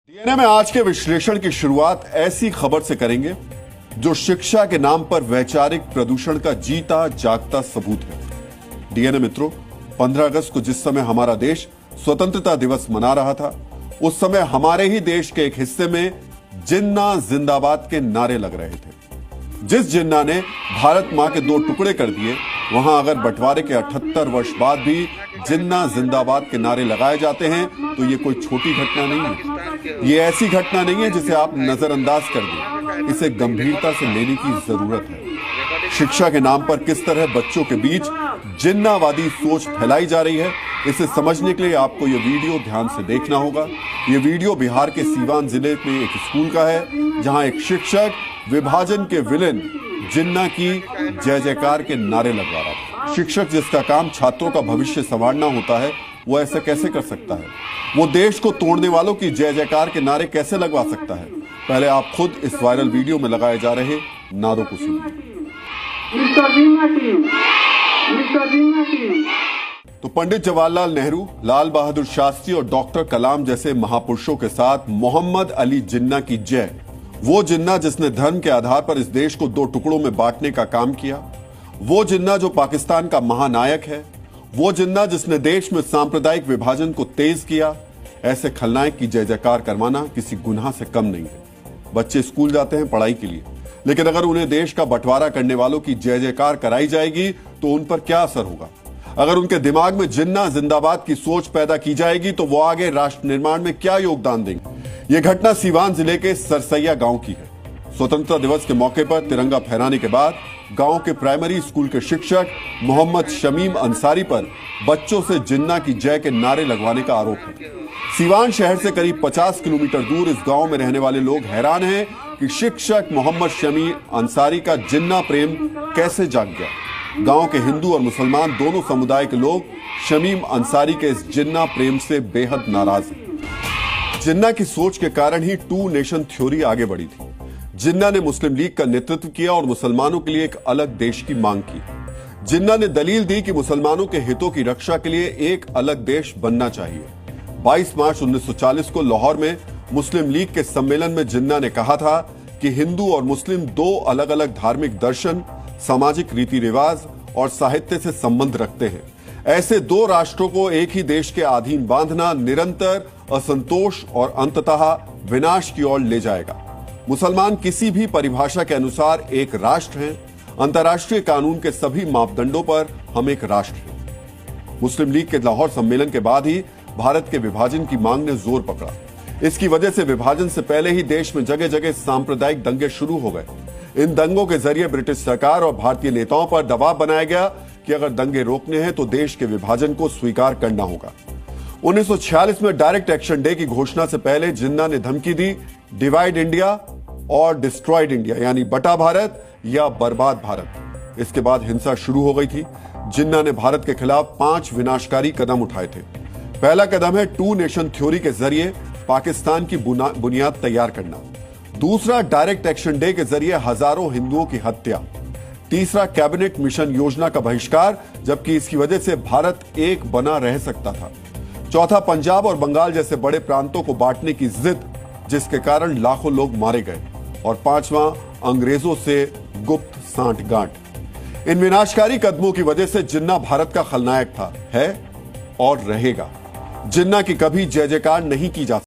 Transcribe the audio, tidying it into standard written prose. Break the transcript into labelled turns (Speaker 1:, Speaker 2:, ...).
Speaker 1: DNA में आज के विश्लेषण की शुरुआत ऐसी खबर से करेंगे जो शिक्षा के नाम पर वैचारिक प्रदूषण का जीता जागता सबूत है। डीएनए मित्रों, 15 अगस्त को जिस समय हमारा देश स्वतंत्रता दिवस मना रहा था, उस समय हमारे ही देश के एक हिस्से में जिन्ना जिंदाबाद के नारे लग रहे थे। जिस जिन्ना ने भारत मां के 2 टुकड़े कर दिए, वहां अगर बंटवारे के 78 वर्ष बाद भी जिन्ना जिंदाबाद के नारे लगाए जाते हैं तो ये कोई छोटी घटना नहीं है। ये ऐसी घटना नहीं है जिसे आप नजरअंदाज कर दें। इसे गंभीरता से लेने की जरूरत है। शिक्षा के नाम पर किस तरह बच्चों के बीच जिन्नावादी सोच फैलाई जा रही है, इसे समझने के लिए आपको ये वीडियो ध्यान से देखना होगा। ये वीडियो बिहार के सीवान जिले में एक स्कूल का है, जहां एक शिक्षक विभाजन के विलेन जिन्ना की जय जयकार के नारे लगवा रहा था। शिक्षक जिसका काम छात्रों का भविष्य संवारना होता है, वो ऐसा कैसे कर सकता है? वो देश को तोड़ने वालों की जय जयकार के नारे कैसे लगवा सकता है? पहले आप खुद इस वायरल वीडियो में लगाए जा रहे नारों को सुनिए। तो पंडित जवाहरलाल नेहरू, लाल बहादुर शास्त्री और डॉक्टर कलाम जैसे महापुरुषों के साथ मोहम्मद अली जिन्ना की जय। वो जिन्ना जिसने धर्म के आधार पर इस देश को 2 टुकड़ों में बांटने का काम किया। वो जिन्ना जो पाकिस्तान का महानायक है। वो जिन्ना जिसने देश में सांप्रदायिक विभाजन को तेज किया। ऐसे खलनायक की जय जयकार करवाना किसी गुनाह से कम नहीं है। बच्चे स्कूल जाते हैं पढ़ाई के लिए, लेकिन अगर उन्हें देश का बंटवारा करने वालों की जय जयकार कराई जाएगी तो उन पर क्या असर होगा? अगर उनके दिमाग में जिन्ना जिंदाबाद की सोच पैदा की जाएगी तो वो आगे राष्ट्र निर्माण में क्या योगदान देंगे? यह घटना सीवान जिले के सरसैया गांव की है। स्वतंत्रता दिवस के मौके पर तिरंगा फहराने के बाद गांव के प्राइमरी स्कूल के शिक्षक मोहम्मद शमीम अंसारी पर बच्चों से जिन्ना की जय के नारे लगवाने का आरोप है। सीवान शहर से करीब 50 किलोमीटर दूर इस गांव में रहने वाले लोग हैरान हैं कि शिक्षक मोहम्मद शमीम अंसारी का जिन्ना प्रेम कैसे जाग गया। गांव के हिंदू और मुसलमान दोनों समुदाय के लोग शमीम अंसारी के इस जिन्ना प्रेम से बेहद नाराज हैं। जिन्ना की सोच के कारण ही 2 नेशन थ्योरी आगे बढ़ी थी। जिन्ना ने मुस्लिम लीग का नेतृत्व किया और मुसलमानों के लिए एक अलग देश की मांग की। जिन्ना ने दलील दी कि मुसलमानों के हितों की रक्षा के लिए एक अलग देश बनना चाहिए। 22 मार्च 1940 को लाहौर में मुस्लिम लीग के सम्मेलन में जिन्ना ने कहा था कि हिंदू और मुस्लिम 2 अलग अलग धार्मिक दर्शन, सामाजिक रीति रिवाज और साहित्य से संबंध रखते हैं। ऐसे 2 राष्ट्रों को एक ही देश के अधीन बांधना निरंतर असंतोष और अंततः विनाश की ओर ले जाएगा। मुसलमान किसी भी परिभाषा के अनुसार एक राष्ट्र हैं। अंतर्राष्ट्रीय कानून के सभी मापदंडों पर हम एक राष्ट्र हैं। मुस्लिम लीग के लाहौर सम्मेलन के बाद ही भारत के विभाजन की मांग ने जोर पकड़ा। इसकी वजह से विभाजन से पहले ही देश में जगह जगह सांप्रदायिक दंगे शुरू हो गए। इन दंगों के जरिए ब्रिटिश सरकार और भारतीय नेताओं पर दबाव बनाया गया कि अगर दंगे रोकने हैं तो देश के विभाजन को स्वीकार करना होगा। 1946 में डायरेक्ट एक्शन डे की घोषणा से पहले जिन्ना ने धमकी दी, डिवाइड इंडिया और डिस्ट्रॉयड इंडिया, यानी बटा भारत या बर्बाद भारत। इसके बाद हिंसा शुरू हो गई थी। जिन्ना ने भारत के खिलाफ 5 विनाशकारी कदम उठाए थे। पहला कदम है 2 नेशन थ्योरी के जरिए पाकिस्तान की बुनियाद तैयार करना। दूसरा, डायरेक्ट एक्शन डे के जरिए हजारों हिंदुओं की हत्या। तीसरा, कैबिनेट मिशन योजना का बहिष्कार, जबकि इसकी वजह से भारत एक बना रह सकता था। चौथा, पंजाब और बंगाल जैसे बड़े प्रांतों को बांटने की जिद, जिसके कारण लाखों लोग मारे गए। और 5वां, अंग्रेजों से गुप्त सांठगांठ। इन विनाशकारी कदमों की वजह से जिन्ना भारत का खलनायक था, है और रहेगा। जिन्ना की कभी जय जयकार नहीं की जा